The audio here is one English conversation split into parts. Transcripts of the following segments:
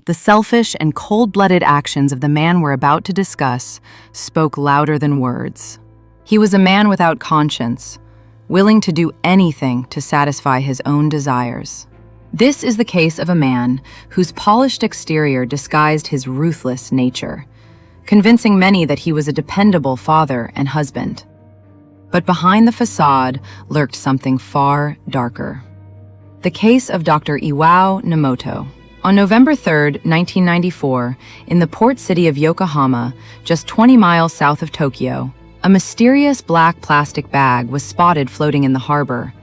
The selfish and cold-blooded actions of the man we're about to discuss spoke louder than words. He was a man without conscience, willing to do anything to satisfy his own desires. This is the case of a man whose polished exterior disguised his ruthless nature, convincing many that he was a dependable father and husband. But behind the facade lurked something far darker. The case of Dr. Iwao Nomoto. On November 3, 1994, in the port city of Yokohama, just 20 miles south of Tokyo, a mysterious black plastic bag was spotted floating in the harbor.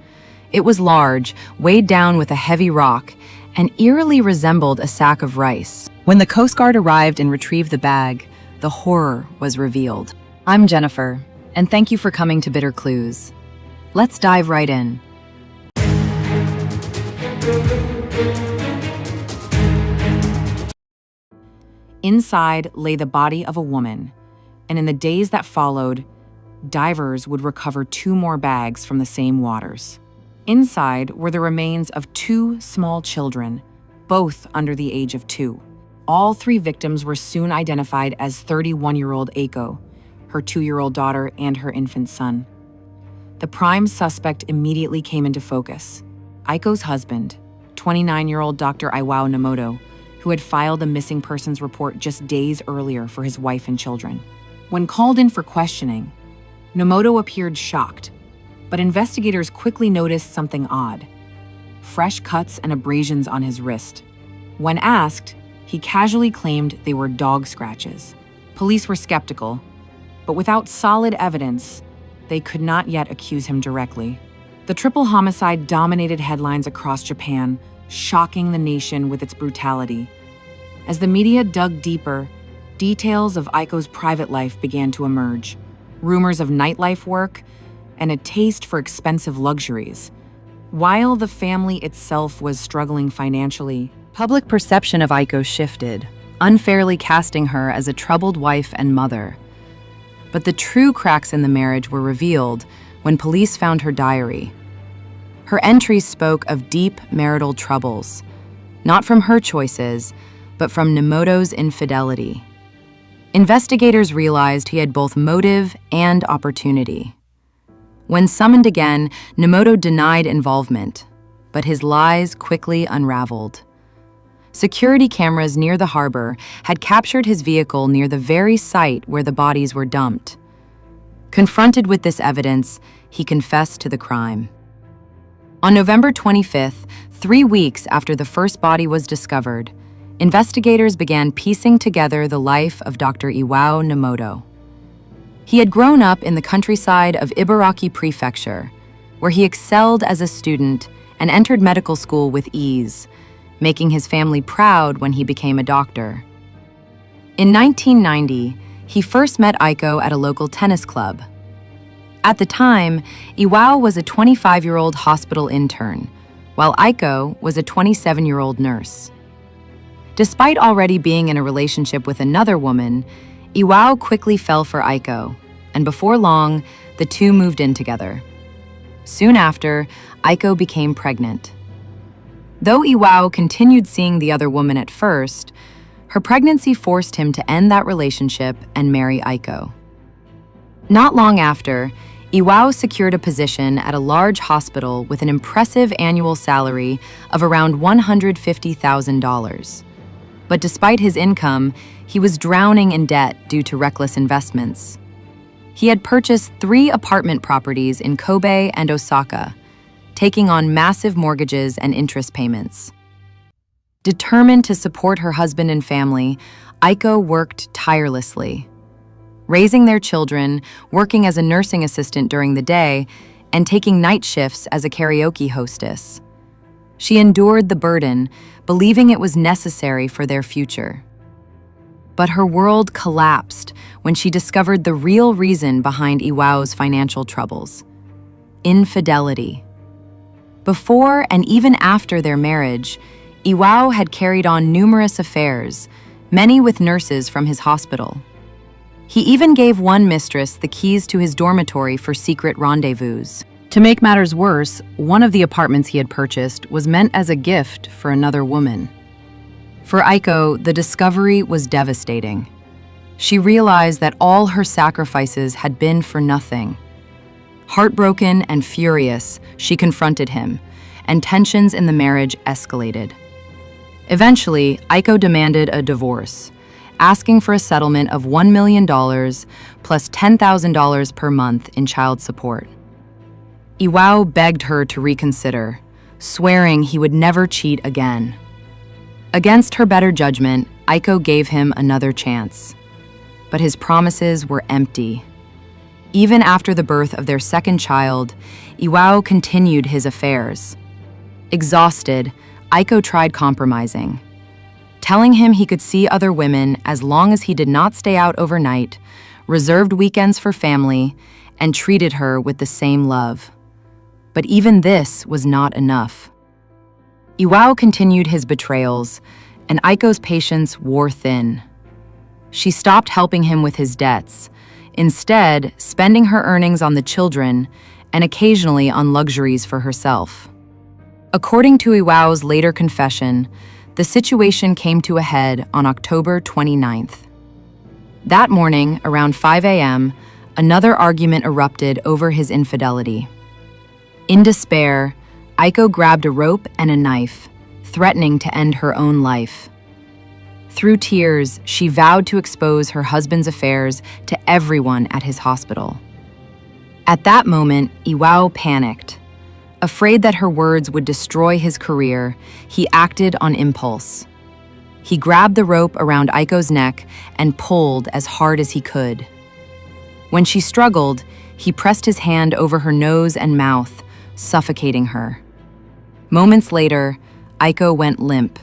It was large, weighed down with a heavy rock, and eerily resembled a sack of rice. When the Coast Guard arrived and retrieved the bag, the horror was revealed. I'm Jennifer, and thank you for coming to Bitter Clues. Let's dive right in. Inside lay the body of a woman, and in the days that followed, divers would recover 2 more bags from the same waters. Inside were the remains of 2 small children, both under the age of 2. All 3 victims were soon identified as 31-year-old Aiko, her 2-year-old daughter, and her infant son. The prime suspect immediately came into focus: Aiko's husband, 29-year-old Dr. Iwao Nomoto, who had filed a missing persons report just days earlier for his wife and children. When called in for questioning, Nomoto appeared shocked, but investigators quickly noticed something odd: fresh cuts and abrasions on his wrist. When asked, he casually claimed they were dog scratches. Police were skeptical, but without solid evidence, they could not yet accuse him directly. The triple homicide dominated headlines across Japan, shocking the nation with its brutality. As the media dug deeper, details of Aiko's private life began to emerge: rumors of nightlife work and a taste for expensive luxuries. While the family itself was struggling financially, public perception of Aiko shifted, unfairly casting her as a troubled wife and mother. But the true cracks in the marriage were revealed when police found her diary. Her entries spoke of deep marital troubles, not from her choices, but from Nomoto's infidelity. Investigators realized he had both motive and opportunity. When summoned again, Nomoto denied involvement, but his lies quickly unraveled. Security cameras near the harbor had captured his vehicle near the very site where the bodies were dumped. Confronted with this evidence, he confessed to the crime. On November 25th, 3 weeks after the first body was discovered, investigators began piecing together the life of Dr. Iwao Nomoto. He had grown up in the countryside of Ibaraki Prefecture, where he excelled as a student and entered medical school with ease, making his family proud when he became a doctor. In 1990, he first met Aiko at a local tennis club. At the time, Iwao was a 25-year-old hospital intern, while Aiko was a 27-year-old nurse. Despite already being in a relationship with another woman, Iwao quickly fell for Aiko, and before long, the two moved in together. Soon after, Aiko became pregnant. Though Iwao continued seeing the other woman at first, her pregnancy forced him to end that relationship and marry Aiko. Not long after, Iwao secured a position at a large hospital with an impressive annual salary of around $150,000. But despite his income, he was drowning in debt due to reckless investments. He had purchased 3 apartment properties in Kobe and Osaka, taking on massive mortgages and interest payments. Determined to support her husband and family, Aiko worked tirelessly, raising their children, working as a nursing assistant during the day, and taking night shifts as a karaoke hostess. She endured the burden, believing it was necessary for their future. But her world collapsed when she discovered the real reason behind Iwao's financial troubles: infidelity. Before and even after their marriage, Iwao had carried on numerous affairs, many with nurses from his hospital. He even gave one mistress the keys to his dormitory for secret rendezvous. To make matters worse, one of the apartments he had purchased was meant as a gift for another woman. For Aiko, the discovery was devastating. She realized that all her sacrifices had been for nothing. Heartbroken and furious, she confronted him, and tensions in the marriage escalated. Eventually, Aiko demanded a divorce, asking for a settlement of $1 million plus $10,000 per month in child support. Iwao begged her to reconsider, swearing he would never cheat again. Against her better judgment, Aiko gave him another chance. But his promises were empty. Even after the birth of their second child, Iwao continued his affairs. Exhausted, Aiko tried compromising, telling him he could see other women as long as he did not stay out overnight, reserved weekends for family, and treated her with the same love. But even this was not enough. Iwao continued his betrayals, and Aiko's patience wore thin. She stopped helping him with his debts, instead spending her earnings on the children and occasionally on luxuries for herself. According to Iwao's later confession, the situation came to a head on October 29th. That morning, around 5 a.m., another argument erupted over his infidelity. In despair, Aiko grabbed a rope and a knife, threatening to end her own life. Through tears, she vowed to expose her husband's affairs to everyone at his hospital. At that moment, Iwao panicked. Afraid that her words would destroy his career, he acted on impulse. He grabbed the rope around Aiko's neck and pulled as hard as he could. When she struggled, he pressed his hand over her nose and mouth, suffocating her. Moments later, Aiko went limp,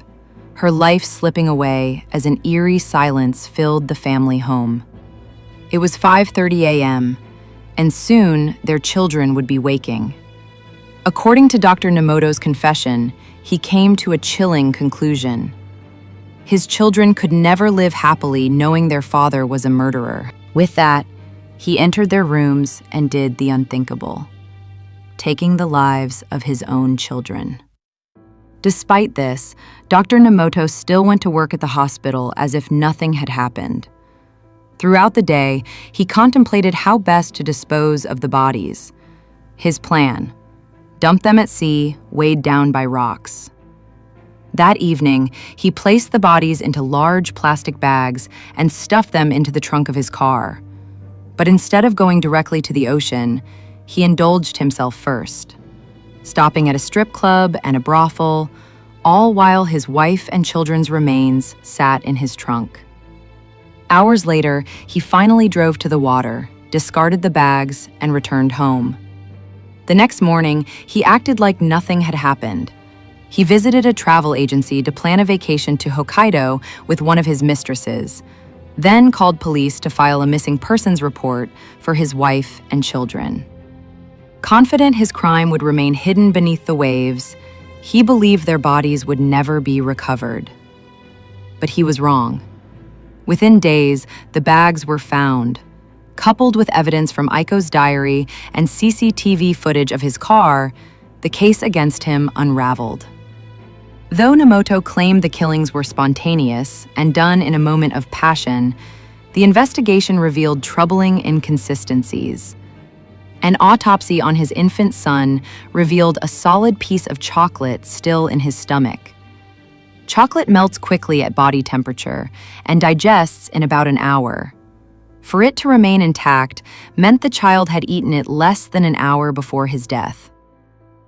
her life slipping away as an eerie silence filled the family home. It was 5:30 a.m., and soon their children would be waking. According to Dr. Nomoto's confession, he came to a chilling conclusion. His children could never live happily knowing their father was a murderer. With that, he entered their rooms and did the unthinkable, taking the lives of his own children. Despite this, Dr. Nomoto still went to work at the hospital as if nothing had happened. Throughout the day, he contemplated how best to dispose of the bodies. His plan: dump them at sea, weighed down by rocks. That evening, he placed the bodies into large plastic bags and stuffed them into the trunk of his car. But instead of going directly to the ocean, he indulged himself first, stopping at a strip club and a brothel, all while his wife and children's remains sat in his trunk. Hours later, he finally drove to the water, discarded the bags, and returned home. The next morning, he acted like nothing had happened. He visited a travel agency to plan a vacation to Hokkaido with one of his mistresses, then called police to file a missing persons report for his wife and children. Confident his crime would remain hidden beneath the waves, he believed their bodies would never be recovered. But he was wrong. Within days, the bags were found. Coupled with evidence from Aiko's diary and CCTV footage of his car, the case against him unraveled. Though Nomoto claimed the killings were spontaneous and done in a moment of passion, the investigation revealed troubling inconsistencies. An autopsy on his infant son revealed a solid piece of chocolate still in his stomach. Chocolate melts quickly at body temperature and digests in about an hour. For it to remain intact meant the child had eaten it less than an hour before his death.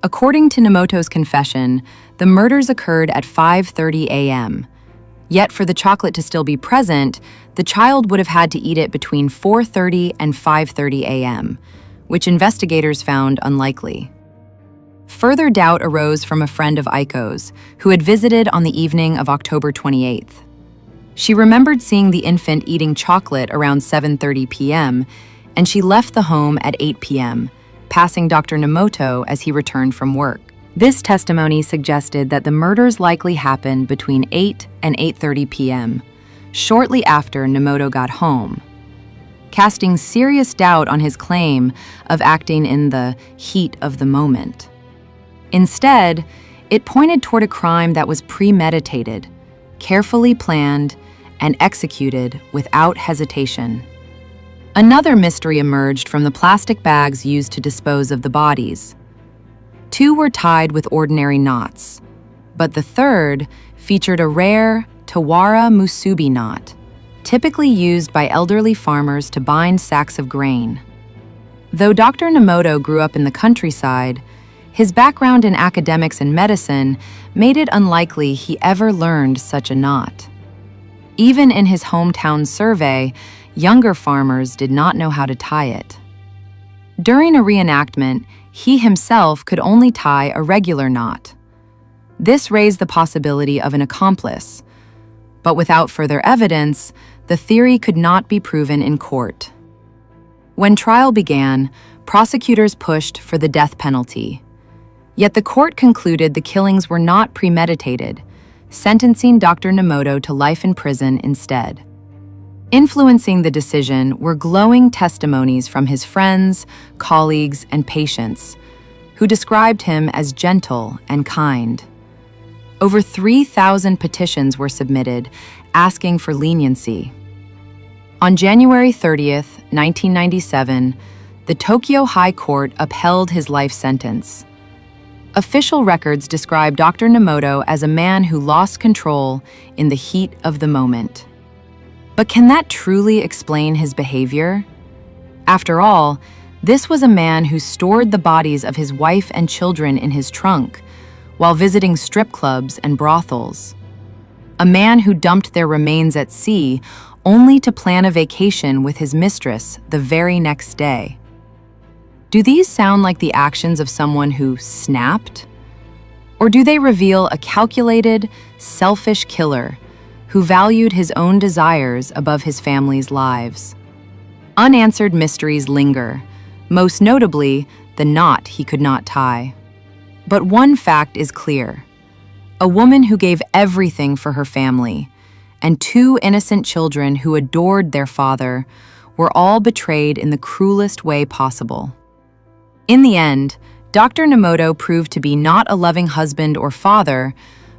According to Nomoto's confession, the murders occurred at 5:30 a.m. Yet for the chocolate to still be present, the child would have had to eat it between 4:30 and 5:30 a.m., which investigators found unlikely. Further doubt arose from a friend of Aiko's, who had visited on the evening of October 28th. She remembered seeing the infant eating chocolate around 7:30 p.m., and she left the home at 8 p.m., passing Dr. Nomoto as he returned from work. This testimony suggested that the murders likely happened between 8 and 8:30 p.m., shortly after Nomoto got home, casting serious doubt on his claim of acting in the heat of the moment. Instead, it pointed toward a crime that was premeditated, carefully planned and executed without hesitation. Another mystery emerged from the plastic bags used to dispose of the bodies. 2 were tied with ordinary knots, but the third featured a rare Tawara musubi knot, typically used by elderly farmers to bind sacks of grain. Though Dr. Nomoto grew up in the countryside, his background in academics and medicine made it unlikely he ever learned such a knot. Even in his hometown survey, younger farmers did not know how to tie it. During a reenactment, he himself could only tie a regular knot. This raised the possibility of an accomplice, but without further evidence, the theory could not be proven in court. When trial began, prosecutors pushed for the death penalty. Yet the court concluded the killings were not premeditated, sentencing Dr. Nomoto to life in prison instead. Influencing the decision were glowing testimonies from his friends, colleagues, and patients, who described him as gentle and kind. Over 3,000 petitions were submitted, asking for leniency. On January 30th, 1997, the Tokyo High Court upheld his life sentence. Official records describe Dr. Nomoto as a man who lost control in the heat of the moment. But can that truly explain his behavior? After all, this was a man who stored the bodies of his wife and children in his trunk while visiting strip clubs and brothels. A man who dumped their remains at sea only to plan a vacation with his mistress the very next day. Do these sound like the actions of someone who snapped? Or do they reveal a calculated, selfish killer who valued his own desires above his family's lives? Unanswered mysteries linger, most notably the knot he could not tie. But one fact is clear: a woman who gave everything for her family, and 2 innocent children who adored their father, were all betrayed in the cruelest way possible. In the end, Dr. Nomoto proved to be not a loving husband or father,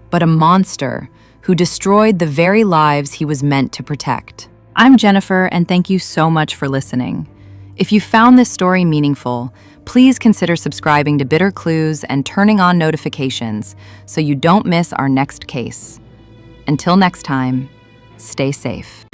but a monster who destroyed the very lives he was meant to protect. I'm Jennifer, and thank you so much for listening. If you found this story meaningful, please consider subscribing to Bitter Clues and turning on notifications so you don't miss our next case. Until next time, stay safe.